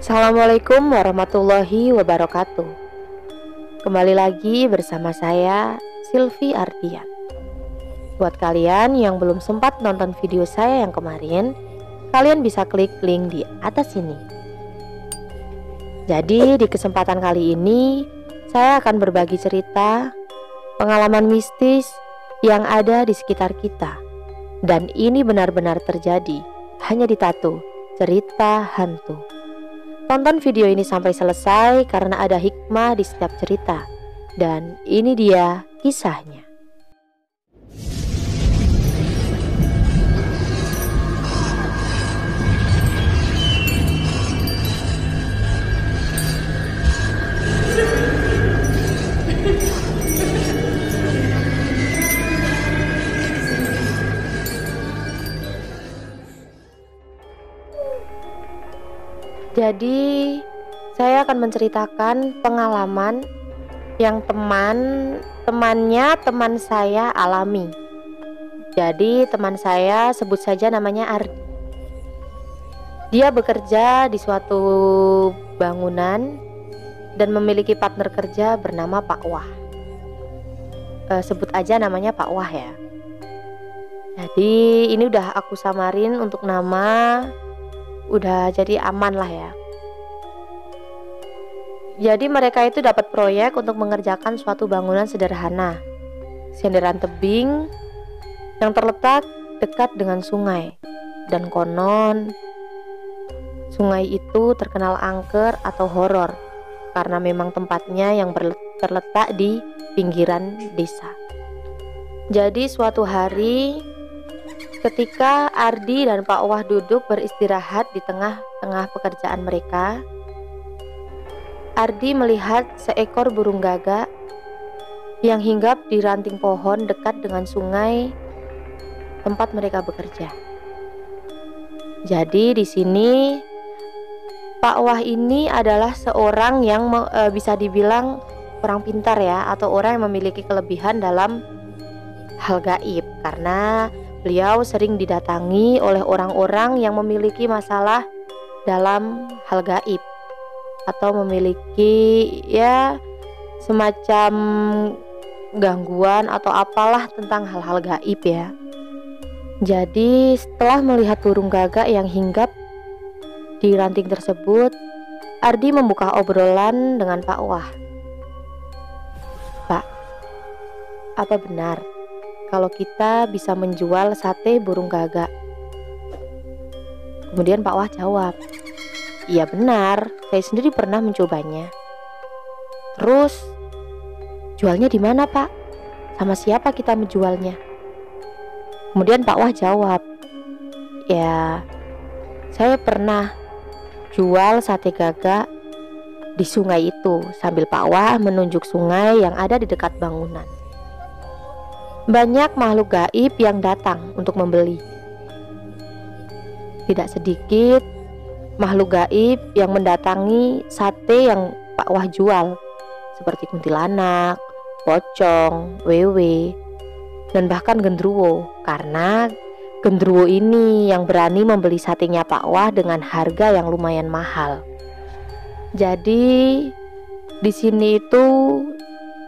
Assalamualaikum warahmatullahi wabarakatuh. Kembali lagi bersama saya, Silvi Ardian. Buat kalian yang belum sempat nonton video saya yang kemarin, kalian bisa klik link di atas sini. Jadi di kesempatan kali ini, saya akan berbagi cerita pengalaman mistis yang ada di sekitar kita. Dan ini benar-benar terjadi, hanya di Tato, cerita hantu. Tonton video ini sampai selesai karena ada hikmah di setiap cerita. Dan ini dia kisahnya. Jadi, saya akan menceritakan pengalaman yang teman saya alami. Jadi, teman saya sebut saja namanya Ardi. Dia bekerja di suatu bangunan dan memiliki partner kerja bernama Pak Wah. Sebut aja namanya Pak Wah ya. Jadi, ini udah aku samarin untuk nama. Udah jadi aman lah ya. Jadi mereka itu dapat proyek untuk mengerjakan suatu bangunan sederhana, senderan tebing yang terletak dekat dengan sungai. Dan konon sungai itu terkenal angker atau horor karena memang tempatnya yang terletak di pinggiran desa. Jadi suatu hari ketika Ardi dan Pak Wah duduk beristirahat di tengah-tengah pekerjaan mereka, Ardi melihat seekor burung gagak yang hinggap di ranting pohon dekat dengan sungai tempat mereka bekerja. Jadi di sini Pak Wah ini adalah seorang yang bisa dibilang orang pintar ya, atau orang yang memiliki kelebihan dalam hal gaib karena beliau sering didatangi oleh orang-orang yang memiliki masalah dalam hal gaib atau memiliki ya semacam gangguan atau apalah tentang hal-hal gaib ya. Jadi setelah melihat burung gagak yang hinggap di ranting tersebut, Ardi membuka obrolan dengan Pak Wah. Pak, apa benar kalau kita bisa menjual sate burung gagak? Kemudian Pak Wah jawab, iya benar, saya sendiri pernah mencobanya. Terus, jualnya di mana Pak? Sama siapa kita menjualnya? Kemudian Pak Wah jawab, ya saya pernah jual sate gagak di sungai itu, sambil Pak Wah menunjuk sungai yang ada di dekat bangunan. Banyak makhluk gaib yang datang untuk membeli. Tidak sedikit makhluk gaib yang mendatangi sate yang Pak Wah jual, seperti kuntilanak, pocong, wewe, dan bahkan gendruwo. Karena gendruwo ini yang berani membeli satenya Pak Wah dengan harga yang lumayan mahal. Jadi di sini itu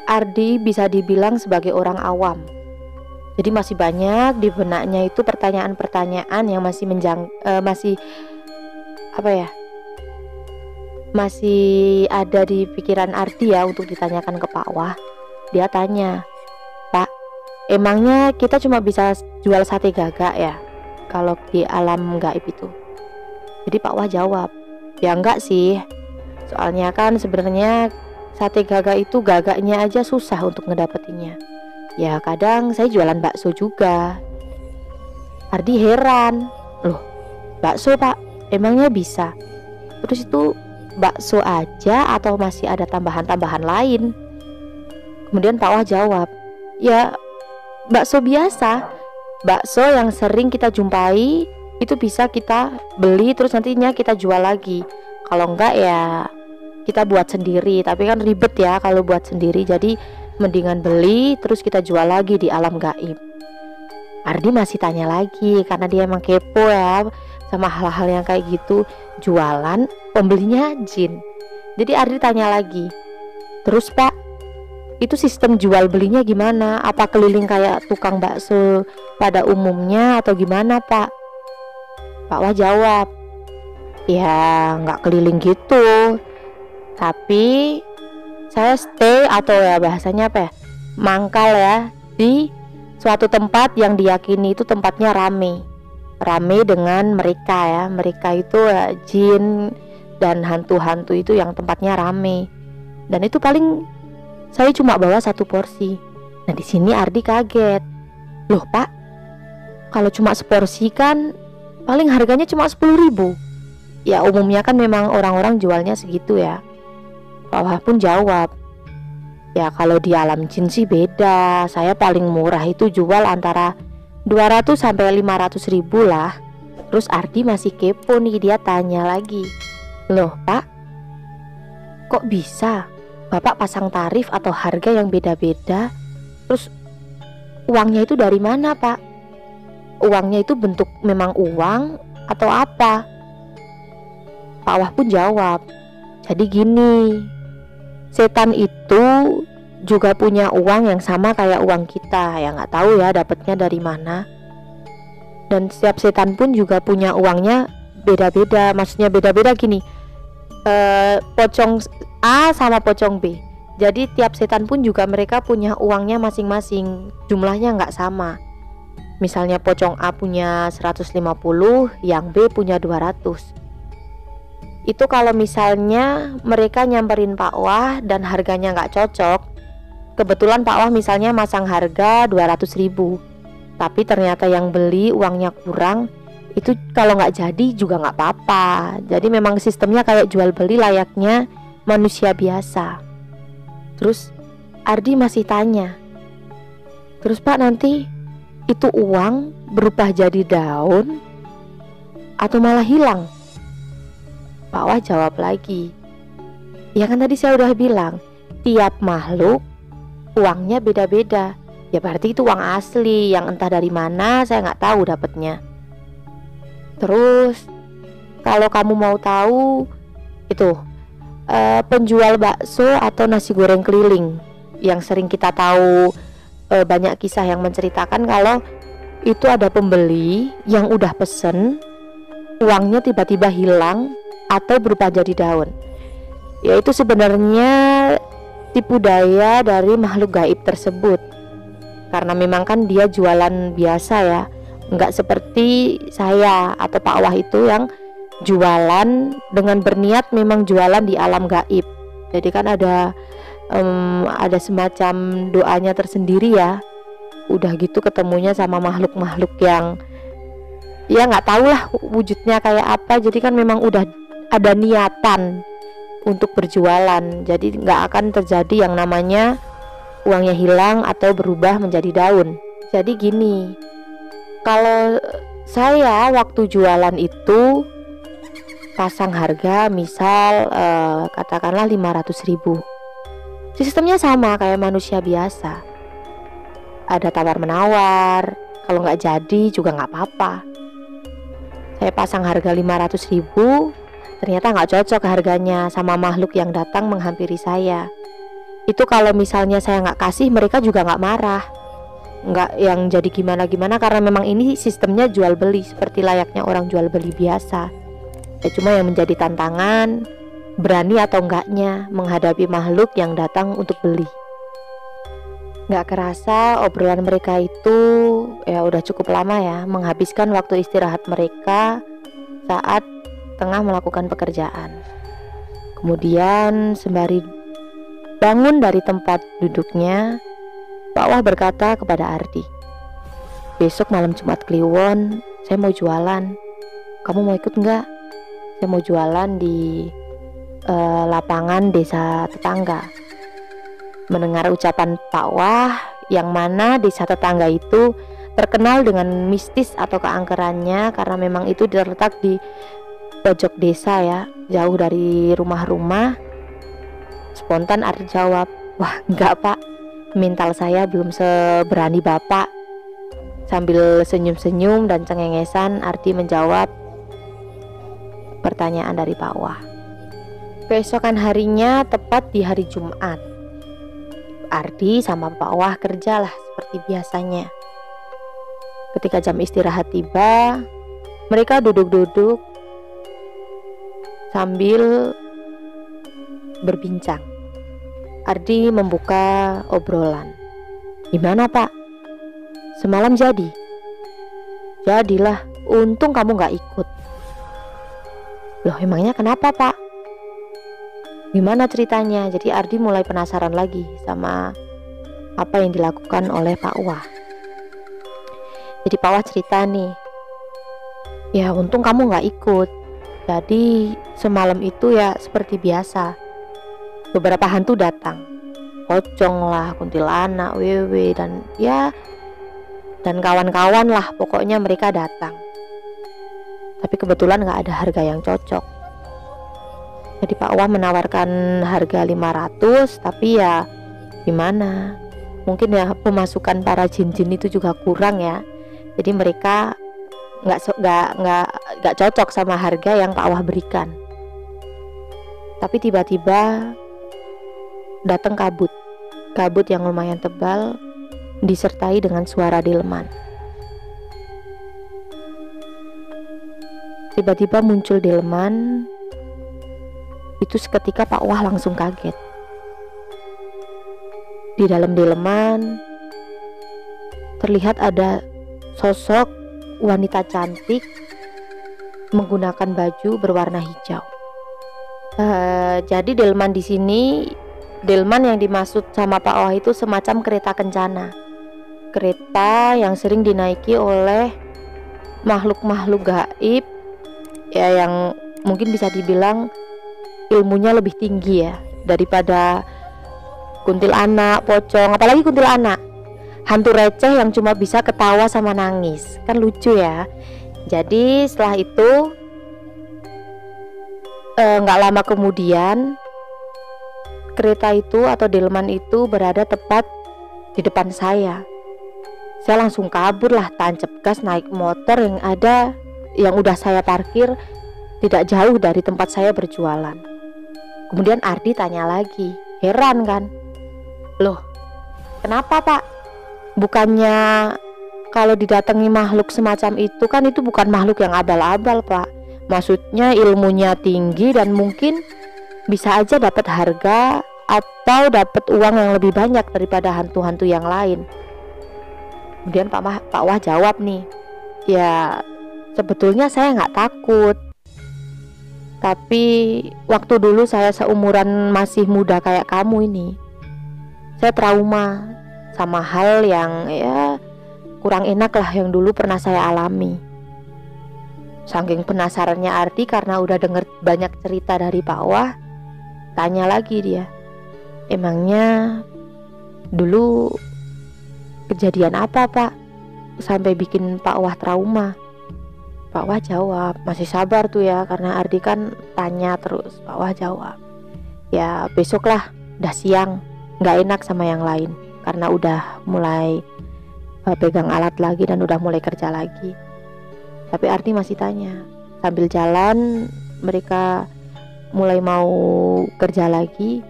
Ardi bisa dibilang sebagai orang awam. Jadi masih banyak di benaknya itu pertanyaan-pertanyaan yang masih ada di pikiran Ardi ya untuk ditanyakan ke Pak Wah. Dia tanya, Pak, emangnya kita cuma bisa jual sate gagak ya kalau di alam gaib itu? Jadi Pak Wah jawab, ya enggak sih, soalnya kan sebenarnya sate gagak itu gagaknya aja susah untuk ngedapetinnya. Ya kadang saya jualan bakso juga. Ardi heran, loh bakso Pak, emangnya bisa? Terus itu bakso aja atau masih ada tambahan-tambahan lain? Kemudian Pak Wah jawab, ya bakso biasa, bakso yang sering kita jumpai itu bisa kita beli terus nantinya kita jual lagi. Kalau enggak ya kita buat sendiri, tapi kan ribet ya kalau buat sendiri. Jadi mendingan beli terus kita jual lagi di alam gaib. Ardi masih tanya lagi karena dia emang kepo ya sama hal-hal yang kayak gitu. Jualan, pembelinya jin. Jadi Ardi tanya lagi, terus Pak, itu sistem jual belinya gimana? Apa keliling kayak tukang bakso pada umumnya atau gimana Pak? Pak Wah jawab, ya nggak keliling gitu, tapi saya stay atau ya bahasanya apa ya, mangkal ya di suatu tempat yang diyakini itu tempatnya rame dengan mereka ya. Mereka itu ya, jin dan hantu-hantu itu yang tempatnya rame. Dan itu paling saya cuma bawa 1 porsi. Nah di sini Ardi kaget. Loh Pak, kalau cuma seporsi kan paling harganya cuma 10.000. Ya umumnya kan memang orang-orang jualnya segitu ya. Pak Wah pun jawab, ya kalau di alam jin sih beda. Saya paling murah itu jual antara 200 sampai 500 ribu lah. Terus Ardi masih kepo nih, dia tanya lagi, loh Pak, kok bisa Bapak pasang tarif atau harga yang beda-beda? Terus uangnya itu dari mana Pak? Uangnya itu bentuk memang uang atau apa? Pak Wah pun jawab, jadi gini, setan itu juga punya uang yang sama kayak uang kita, ya nggak tahu ya dapatnya dari mana. Dan setiap setan pun juga punya uangnya beda-beda. Maksudnya beda-beda gini, pocong A sama pocong B. Jadi tiap setan pun juga mereka punya uangnya masing-masing, jumlahnya nggak sama. Misalnya pocong A punya 150, yang B punya 200. Itu kalau misalnya mereka nyamperin Pak Wah dan harganya nggak cocok, kebetulan Pak Wah misalnya masang harga 200.000, tapi ternyata yang beli uangnya kurang, itu kalau nggak jadi juga nggak apa-apa. Jadi memang sistemnya kayak jual beli layaknya manusia biasa. Terus Ardi masih tanya, terus Pak nanti itu uang berubah jadi daun atau malah hilang? Pak Wah jawab lagi, ya kan tadi saya udah bilang, tiap makhluk uangnya beda-beda. Ya berarti itu uang asli yang entah dari mana saya nggak tahu dapatnya. Terus kalau kamu mau tahu itu penjual bakso atau nasi goreng keliling yang sering kita tahu, banyak kisah yang menceritakan kalau itu ada pembeli yang udah pesen, uangnya tiba-tiba hilang atau berubah jadi daun. Yaitu sebenarnya tipu daya dari makhluk gaib tersebut. Karena memang kan dia jualan biasa ya, nggak seperti saya atau Pak Wah itu yang jualan dengan berniat memang jualan di alam gaib. Jadi kan ada semacam doanya tersendiri ya. Udah gitu ketemunya sama makhluk-makhluk yang ya nggak tahu lah wujudnya kayak apa. Jadi kan memang udah ada niatan untuk berjualan. Jadi nggak akan terjadi yang namanya uangnya hilang atau berubah menjadi daun. Jadi gini, kalau saya waktu jualan itu pasang harga misal katakanlah 500.000. Sistemnya sama kayak manusia biasa, ada tawar menawar. Kalau nggak jadi juga nggak apa-apa. Saya pasang harga 500.000, ternyata nggak cocok harganya sama makhluk yang datang menghampiri saya. Itu kalau misalnya saya nggak kasih, mereka juga nggak marah, nggak yang jadi gimana-gimana, karena memang ini sistemnya jual beli seperti layaknya orang jual beli biasa. Ya cuma yang menjadi tantangan, berani atau enggaknya menghadapi makhluk yang datang untuk beli. Nggak kerasa obrolan mereka itu ya udah cukup lama ya, menghabiskan waktu istirahat mereka saat tengah melakukan pekerjaan. Kemudian sembari bangun dari tempat duduknya, Pak Wah berkata kepada Ardi, besok malam Jumat Kliwon saya mau jualan, kamu mau ikut nggak? Saya mau jualan di lapangan desa tetangga. Mendengar ucapan Pak Wah, yang mana desa tetangga itu terkenal dengan mistis atau keangkerannya, karena memang itu terletak di pojok desa ya, jauh dari rumah-rumah. Spontan Ardi jawab, wah enggak Pak, mental saya belum seberani Bapak. Sambil senyum-senyum dan cengengesan, Ardi menjawab pertanyaan dari Pak Wah. Keesokan harinya, tepat di hari Jumat, Ardi sama Pak Wah kerjalah seperti biasanya. Ketika jam istirahat tiba, mereka duduk-duduk sambil berbincang. Ardi membuka obrolan. Gimana Pak? Semalam jadi? Jadilah, untung kamu gak ikut. Loh emangnya kenapa Pak? Gimana ceritanya? Jadi Ardi mulai penasaran lagi sama apa yang dilakukan oleh Pak Wah. Jadi Pak Wah cerita nih, ya untung kamu gak ikut. Jadi semalam itu ya seperti biasa, beberapa hantu datang, pocong lah, kuntilanak, wewe, dan kawan-kawan lah, pokoknya mereka datang. Tapi kebetulan gak ada harga yang cocok. Jadi Pak Wah menawarkan harga 500, tapi ya gimana, mungkin ya pemasukan para jin-jin itu juga kurang ya. Jadi mereka nggak cocok sama harga yang Pak Wah berikan. Tapi tiba-tiba datang kabut yang lumayan tebal, disertai dengan suara delman. Tiba-tiba muncul delman. Itu seketika Pak Wah langsung kaget. Di dalam delman terlihat ada sosok wanita cantik menggunakan baju berwarna hijau. Jadi delman di sini, delman yang dimaksud sama Pak Wah itu semacam kereta kencana, kereta yang sering dinaiki oleh makhluk-makhluk gaib ya, yang mungkin bisa dibilang ilmunya lebih tinggi ya daripada kuntilanak, pocong, apalagi kuntilanak, hantu receh yang cuma bisa ketawa sama nangis, kan lucu ya. Jadi setelah itu nggak lama kemudian kereta itu atau delman itu berada tepat di depan saya. Saya langsung kabur lah, tancap gas naik motor yang udah saya parkir tidak jauh dari tempat saya berjualan. Kemudian Ardi tanya lagi, heran kan, loh kenapa Pak? Bukannya kalau didatangi makhluk semacam itu kan itu bukan makhluk yang abal-abal Pak, maksudnya ilmunya tinggi dan mungkin bisa aja dapat harga atau dapat uang yang lebih banyak daripada hantu-hantu yang lain. Kemudian Pak Wah jawab nih, ya sebetulnya saya nggak takut, tapi waktu dulu saya seumuran masih muda kayak kamu ini, saya trauma sama hal yang ya kurang enak lah yang dulu pernah saya alami. Saking penasarannya Ardi karena udah denger banyak cerita dari Pak Wah, tanya lagi dia, emangnya dulu kejadian apa Pak sampai bikin Pak Wah trauma? Pak Wah jawab, masih sabar tuh ya, karena Ardi kan tanya terus. Pak Wah jawab, ya besok lah, udah siang, gak enak sama yang lain karena udah mulai pegang alat lagi dan udah mulai kerja lagi. Tapi Ardi masih tanya. Sambil jalan mereka mulai mau kerja lagi.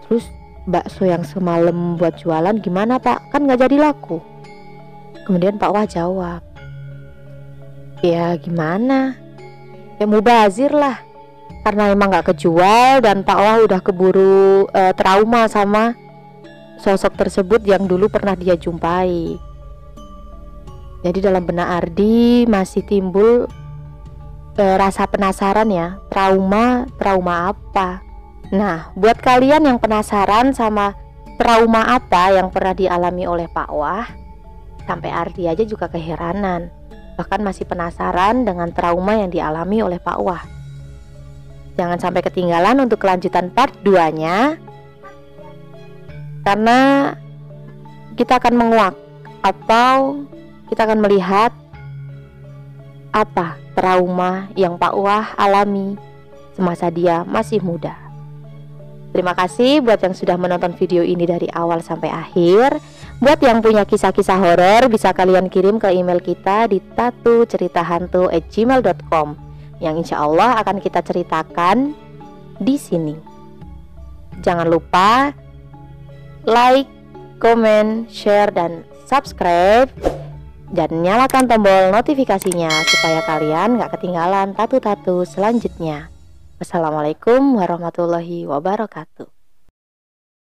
Terus bakso yang semalam buat jualan gimana Pak? Kan gak jadi laku. Kemudian Pak Wah jawab, ya gimana, ya mubazir lah, karena emang gak kejual dan Pak Wah udah keburu trauma sama sosok tersebut yang dulu pernah dia jumpai. Jadi dalam benak Ardi masih timbul rasa penasaran ya, trauma apa. Nah buat kalian yang penasaran sama trauma apa yang pernah dialami oleh Pak Wah, sampai Ardi aja juga keheranan, bahkan masih penasaran dengan trauma yang dialami oleh Pak Wah. Jangan sampai ketinggalan untuk kelanjutan part 2-nya, karena kita akan menguak atau kita akan melihat apa trauma yang Pak Wah alami semasa dia masih muda. Terima kasih buat yang sudah menonton video ini dari awal sampai akhir. Buat yang punya kisah-kisah horor bisa kalian kirim ke email kita di tatuceritahantu@gmail.com yang insya Allah akan kita ceritakan di sini. Jangan lupa like, komen, share, dan subscribe, dan nyalakan tombol notifikasinya supaya kalian gak ketinggalan tatu-tatu selanjutnya. Wassalamualaikum warahmatullahi wabarakatuh.